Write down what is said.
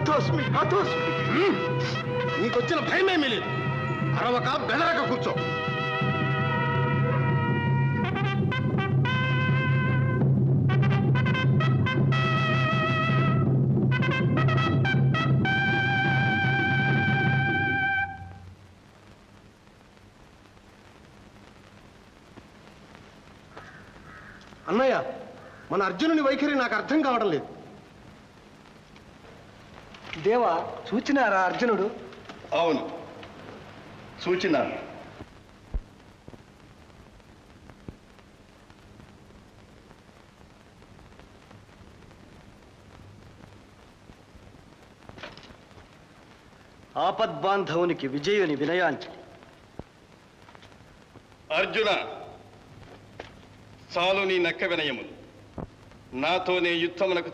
హతోస్మి హతోస్మి. నీకొచ్చిన భయమేమీ లేదు. అరవక బెదరక కూర్చో. అన్నయ్య, మన అర్జునుని వైఖరి నాకు అర్థం కావడం లేదు. దేవా, చూచినారా అర్జునుడు? అవును, సూచినాను. ఆపద్బాంధవునికి విజయుని వినయాంజలి. అర్జున, చాలు నీ నక్క వినయములు. నాతోనే యుద్ధమునకు